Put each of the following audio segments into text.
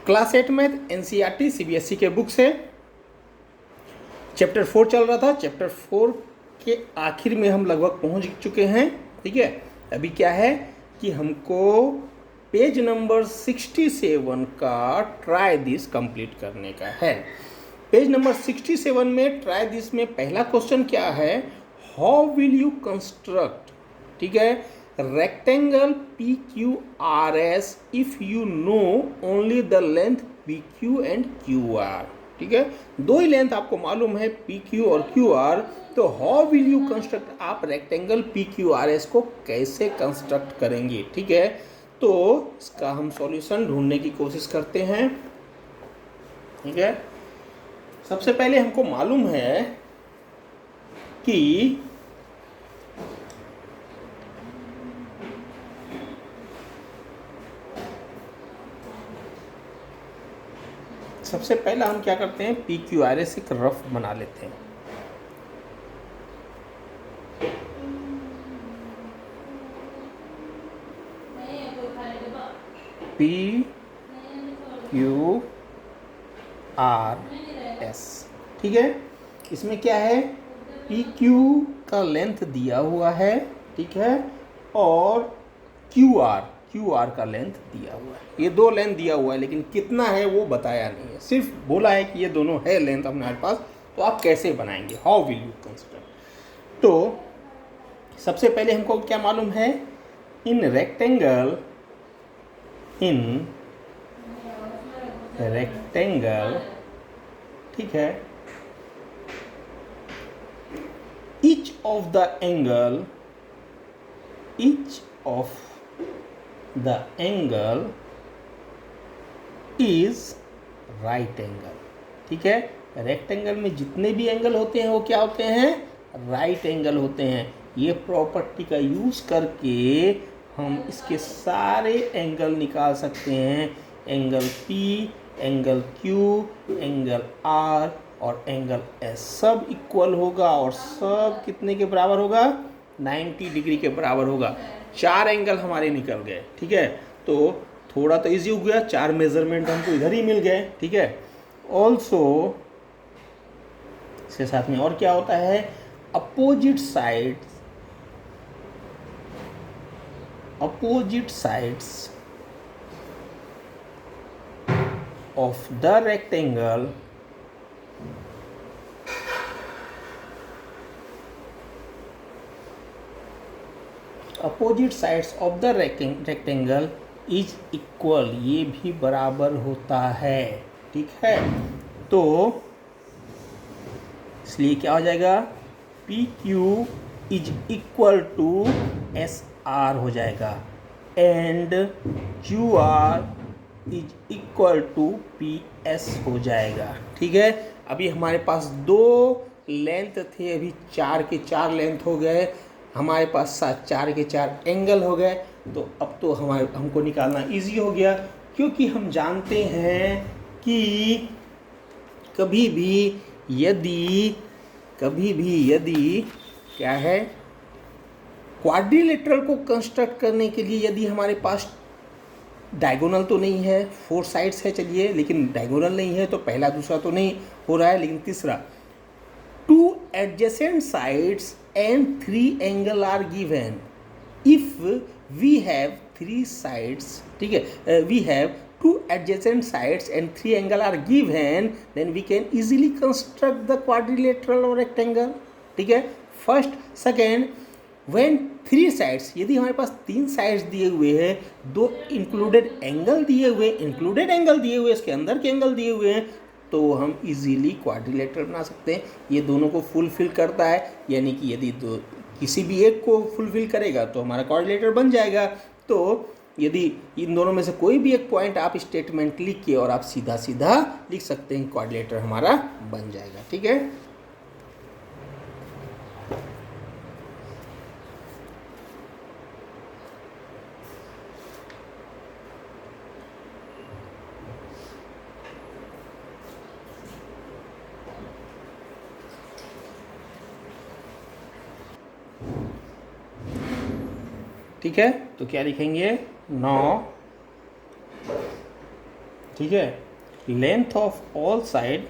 Class 8 math NCERT CBSE के book से chapter 4 चल रहा था। चैप्टर 4 के आखिर में हम लगभग पहुंच चुके हैं। ठीक है, अभी क्या है कि हमको पेज नंबर 67 का ट्राई दिस कंप्लीट करने का है। पेज नंबर 67 में ट्राई दिस में पहला क्वेश्चन क्या है, हाउ विल यू कंस्ट्रक्ट, ठीक है, rectangle P Q R S if you know only the length P Q and Q are. ठीक है, दो ही लेंथ आपको मालूम है पी क्यू और क्यू आर, तो हाउ विल यू कंस्ट्रक्ट, आप rectangle P Q R S को कैसे कंस्ट्रक्ट करेंगे। ठीक है, तो इसका हम सॉल्यूशन ढूंढने की कोशिश करते हैं। ठीक है, सबसे पहले हमको मालूम है कि सबसे पहला हम क्या करते हैं, पी क्यू आर एस एक रफ बना लेते हैं। पी क्यू आर एस, ठीक है, इसमें क्या है, पी क्यू का लेंथ दिया हुआ है, ठीक है, और क्यू आर का लेंथ दिया हुआ है। ये दो लेंथ दिया हुआ है, लेकिन कितना है वो बताया नहीं है, सिर्फ बोला है कि ये दोनों है लेंथ हमारे पास। तो आप कैसे बनाएंगे, हाउ विल यू कंस्ट्रक्ट। तो सबसे पहले हमको क्या मालूम है, इन रेक्टेंगल ठीक है, each of the angle is right angle। ठीक है, रेक्टेंगल में जितने भी एंगल होते हैं वो क्या होते हैं, राइट एंगल होते हैं। ये प्रॉपर्टी का यूज करके हम इसके सारे एंगल निकाल सकते हैं, angle P, angle Q, angle R और एंगल S, सब इक्वल होगा और सब कितने के बराबर होगा, 90 डिग्री के बराबर होगा। चार एंगल हमारे निकल गए। ठीक है, तो थोड़ा तो इजी हो गया, चार मेजरमेंट हमको इधर ही मिल गए। ठीक है, ऑल्सो इसके साथ में और क्या होता है, opposite sides of the rectangle is equal, ये भी बराबर होता है। ठीक है, तो इसलिए क्या हो जाएगा, P Q is equal to S R हो जाएगा and Q R is equal to P S हो जाएगा। ठीक है, अभी हमारे पास दो लेंथ थे, अभी चार के चार लेंथ हो गए, हमारे पास साथ चार के चार एंगल हो गए। तो अब तो हमको निकालना इजी हो गया, क्योंकि हम जानते हैं कि कभी भी यदि क्या है, क्वाड्रिलेटरल को कंस्ट्रक्ट करने के लिए यदि हमारे पास डायगोनल तो नहीं है, फोर साइड्स है चलिए, लेकिन डायगोनल नहीं है, तो पहला दूसरा तो नहीं हो रहा है, लेकिन तीसरा, two adjacent sides and three angle are given if we have three sides. ठीक है, we have two adjacent sides and three angle are given, then we can easily construct the quadrilateral और रेक्टेंगल। ठीक है, first, second, when three sides, यदि हमारे पास तीन sides दिए हुए हैं, दो इंक्लूडेड एंगल दिए हुए, इसके अंदर के एंगल दिए हुए हैं, तो हम इजीली क्वाड्रिलेटरल बना सकते हैं। ये दोनों को फुलफिल करता है, यानी कि यदि किसी भी एक को फुलफिल करेगा तो हमारा क्वाड्रिलेटरल बन जाएगा। तो यदि इन दोनों में से कोई भी एक पॉइंट आप स्टेटमेंट लिख के और आप सीधा सीधा लिख सकते हैं, क्वाड्रिलेटरल हमारा बन जाएगा। ठीक है, ठीक है, तो क्या लिखेंगे, 9 ठीक है, length of all side,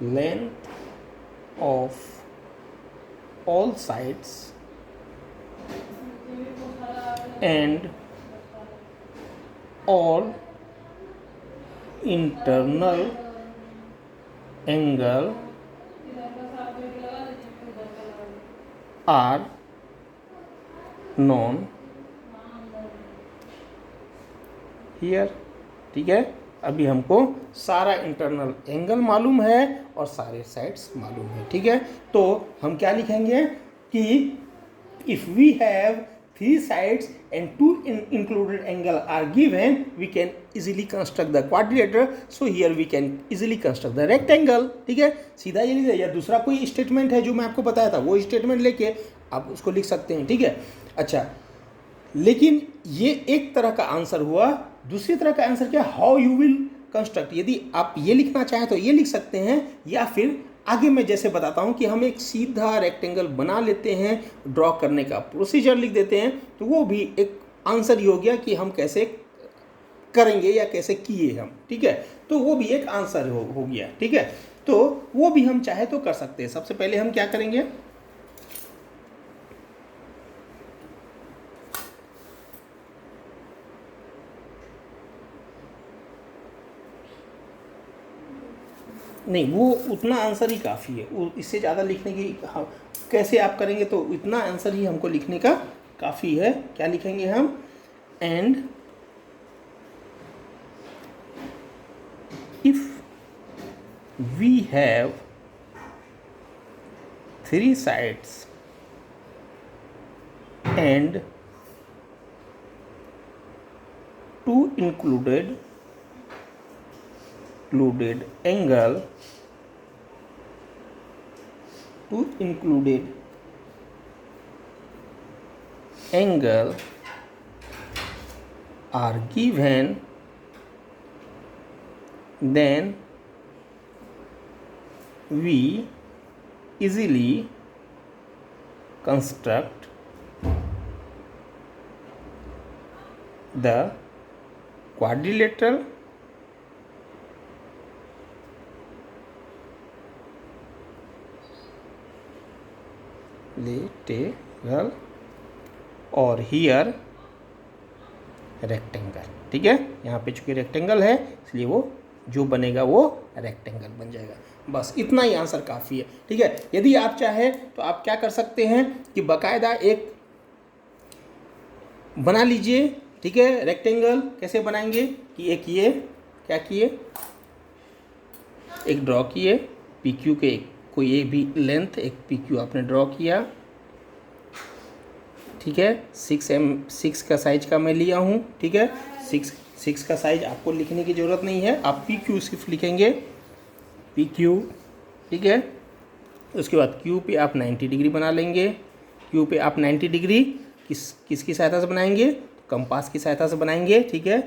length of all sides and all internal angle are known here। ठीक है, अभी हमको सारा इंटरनल एंगल मालूम है और सारे साइड्स मालूम है। ठीक है, तो हम क्या लिखेंगे कि if we have 3 sides and 2 included angle are given, we can easily construct the quadrilateral, so here we can easily construct the rectangle। ठीक है, सीधा ये लिख, या दूसरा कोई स्टेटमेंट है जो मैं आपको बताया था, वो स्टेटमेंट लेके आप उसको लिख सकते हैं। ठीक है, अच्छा, लेकिन ये एक तरह का आंसर हुआ। दूसरी तरह का आंसर क्या, हाउ यू विल कंस्ट्रक्ट। यदि आप ये लिखना चाहें तो ये लिख सकते हैं, या फिर आगे मैं जैसे बताता हूँ कि हम एक सीधा रेक्टेंगल बना लेते हैं, ड्रॉ करने का प्रोसीजर लिख देते हैं, तो वो भी एक आंसर ही हो गया कि हम कैसे करेंगे या कैसे किए हम। ठीक है, तो वो भी एक आंसर हो गया। ठीक है, तो वो भी हम चाहे तो कर सकते हैं। सबसे पहले हम क्या करेंगे, नहीं, वो उतना आंसर ही काफ़ी है, वो इससे ज़्यादा लिखने की कैसे आप करेंगे, तो इतना आंसर ही हमको लिखने का काफ़ी है। क्या लिखेंगे हम, and if we have 3 sides and 2 included angle, 2 included angle are given, then we easily construct the quadrilateral और हियर रेक्टेंगल। ठीक है, यहाँ पे चूंकि रेक्टेंगल है इसलिए वो जो बनेगा वो रेक्टेंगल बन जाएगा। बस इतना ही आंसर काफ़ी है। ठीक है, यदि आप चाहें तो आप क्या कर सकते हैं कि बाकायदा एक बना लीजिए। ठीक है, रेक्टेंगल कैसे बनाएंगे कि एक ये क्या किए, एक ड्रॉ किए, पी क्यू के कोई एक भी लेंथ, एक पी क्यू आपने ड्रॉ किया। ठीक है, 6 का साइज का मैं लिया हूँ। ठीक है, 6 का साइज आपको लिखने की ज़रूरत नहीं है, आप पी क्यू सिर्फ लिखेंगे, पी क्यू। ठीक है, उसके बाद क्यू पे आप 90 डिग्री बना लेंगे। क्यू पे आप 90 डिग्री किसकी सहायता से बनाएंगे, कंपास की सहायता से बनाएंगे। ठीक है,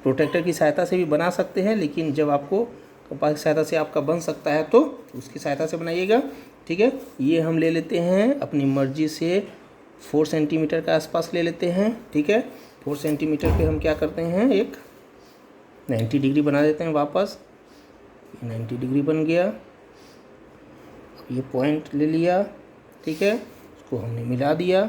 प्रोटेक्टर की सहायता से भी बना सकते हैं, लेकिन जब आपको कंपास की सहायता से आपका बन सकता है तो उसकी सहायता से बनाइएगा। ठीक है, ये हम ले लेते हैं अपनी मर्जी से 4 सेंटीमीटर के आसपास ले लेते हैं। ठीक है, 4 सेंटीमीटर पे हम क्या करते हैं, एक 90 डिग्री बना देते हैं वापस। 90 डिग्री बन गया। अब ये पॉइंट ले लिया। ठीक है, उसको हमने मिला दिया।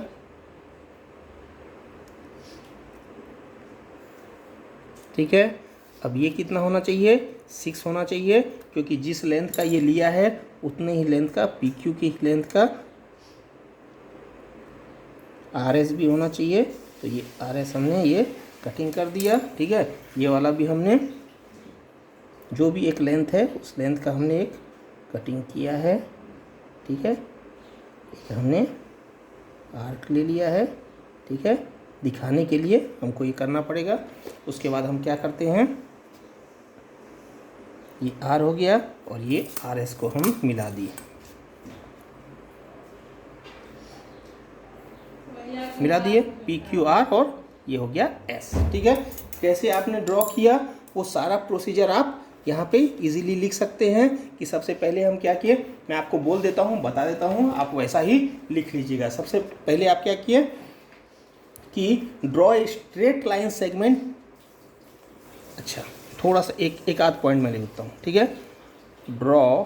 ठीक है, अब ये कितना होना चाहिए, 6 होना चाहिए, क्योंकि जिस लेंथ का ये लिया है उतने ही लेंथ का पी क्यू की लेंथ का आर एस भी होना चाहिए। तो ये आर एस हमने ये कटिंग कर दिया। ठीक है, ये वाला भी हमने जो भी एक लेंथ है उस लेंथ का हमने एक कटिंग किया है। ठीक है, हमने आर्क ले लिया है। ठीक है, दिखाने के लिए हमको ये करना पड़ेगा। उसके बाद हम क्या करते हैं, ये आर हो गया और ये आर एस को हम मिला दिए, पी क्यू आर और ये हो गया एस। ठीक है, कैसे आपने ड्रॉ किया वो सारा प्रोसीजर आप यहाँ पे इजीली लिख सकते हैं कि सबसे पहले हम क्या किए, मैं आपको बोल देता हूँ, बता देता हूँ, आप वैसा ही लिख लीजिएगा। सबसे पहले आप क्या किए, कि draw a straight line segment. अच्छा, थोड़ा सा एक आध पॉइंट मैं लिखता हूँ, ठीक है। Draw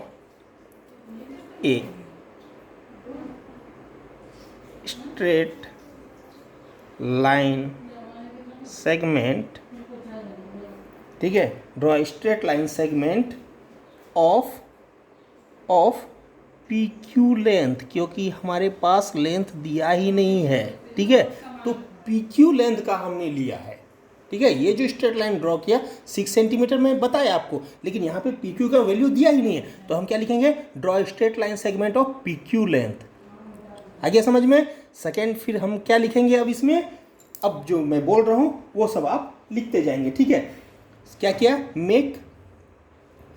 a straight line segment, ठीक है। Draw straight line segment of P Q length, क्योंकि हमारे पास लेंथ दिया ही नहीं है, ठीक है। तो पी क्यू लेंथ का हमने लिया है, ठीक है। ये जो स्ट्रेट लाइन ड्रॉ किया 6 सेंटीमीटर में बताया आपको, लेकिन यहाँ पे पी क्यू का वैल्यू दिया ही नहीं है, तो हम क्या लिखेंगे, draw straight line segment of P Q length. आ गया समझ में। सेकेंड फिर हम क्या लिखेंगे अब इसमें, अब जो मैं बोल रहा हूँ वो सब आप लिखते जाएंगे, ठीक है। क्या किया, मेक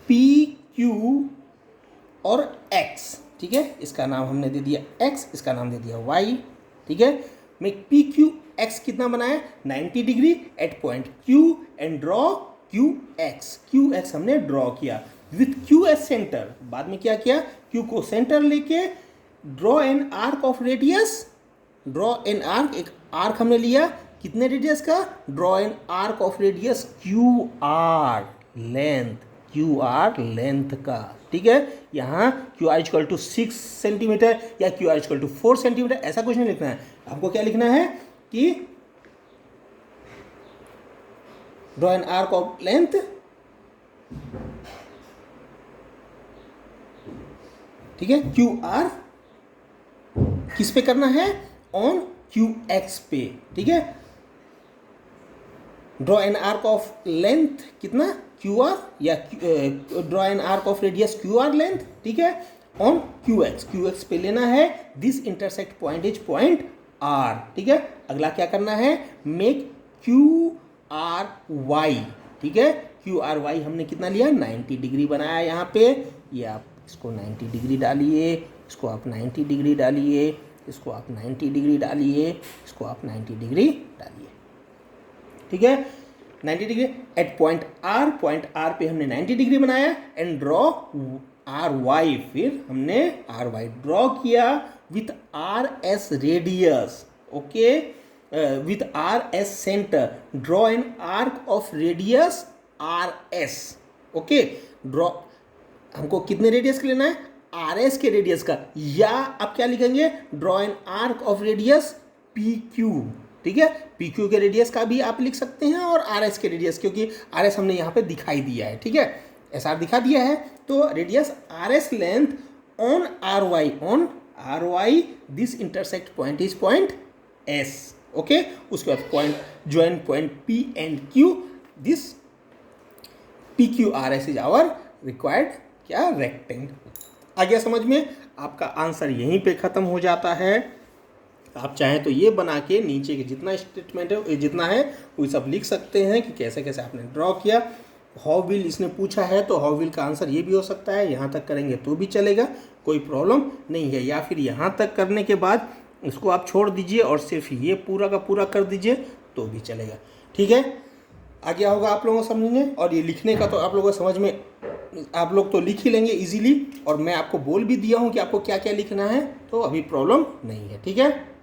पी क्यू और x, ठीक है, इसका नाम हमने दे दिया x, इसका नाम दे दिया y, ठीक है। मेक पी क्यू x कितना बनाया, 90 degree at point Q and draw QX हमने ड्रॉ किया विथ QS सेंटर। बाद में क्या किया, Q को सेंटर लेके draw an arc of radius, draw an arc, एक आर्क हमने लिया कितने रेडियस का, draw an arc of radius QR length का, ठीक है। यहाँ QR इक्वल टू 6 सेंटीमीटर या QR इक्वल टू 4 सेंटीमीटर, ऐसा कुछ नहीं लिखना है। आपको क्या लिखना है कि draw an arc of length, ठीक है, QR किस पे करना है, ऑन QX पे, ठीक है। Draw an arc of length कितना, QR या draw an arc of radius QR length, ठीक है, ऑन QX पे लेना है। This intersect point is point R, ठीक है। अगला क्या करना है, मेक QRY, ठीक है। QRY हमने कितना लिया, 90 डिग्री बनाया यहाँ पे, ये आप इसको 90 डिग्री डालिए, इसको आप 90 डिग्री डालिए, इसको आप 90 डिग्री डालिए, इसको आप 90 डिग्री डालिए, ठीक है। 90 डिग्री एट पॉइंट R पे हमने 90 डिग्री बनाया एंड ड्रॉ RY, फिर हमने RY ड्रॉ किया with RS radius, okay, with RS centre, draw an arc of radius RS, okay. Draw हमको कितने रेडियस का लेना है, RS के रेडियस का, या आप क्या लिखेंगे, draw an arc of radius PQ, ठीक है। PQ के रेडियस का भी आप लिख सकते हैं और RS के रेडियस, क्योंकि RS हमने यहाँ पे दिखाई दिया है, ठीक है, SR दिखा दिया है, तो radius RS length on RY this intersect point is point S, okay. उसके बाद point join point P and Q, this PQRS is our required क्या, रेक्टेंगल। आ गया समझ में। आपका आंसर यहीं पे ख़त्म हो जाता है। आप चाहें तो ये बना के नीचे के जितना स्टेटमेंट है, जितना है वो सब लिख सकते हैं कि कैसे कैसे आपने ड्रॉ किया। हाउ विल इसने पूछा है, तो हाउ विल का आंसर ये भी हो सकता है, यहाँ तक करेंगे तो भी चलेगा, कोई प्रॉब्लम नहीं है, या फिर यहाँ तक करने के बाद इसको आप छोड़ दीजिए और सिर्फ ये पूरा का पूरा कर दीजिए तो भी चलेगा, ठीक है। आ गया होगा आप लोगों को समझ में। और ये लिखने का तो आप लोगों को समझ में, आप लोग तो लिख ही लेंगे इजीली, और मैं आपको बोल भी दिया हूँ कि आपको क्या क्या लिखना है, तो अभी प्रॉब्लम नहीं है, ठीक है।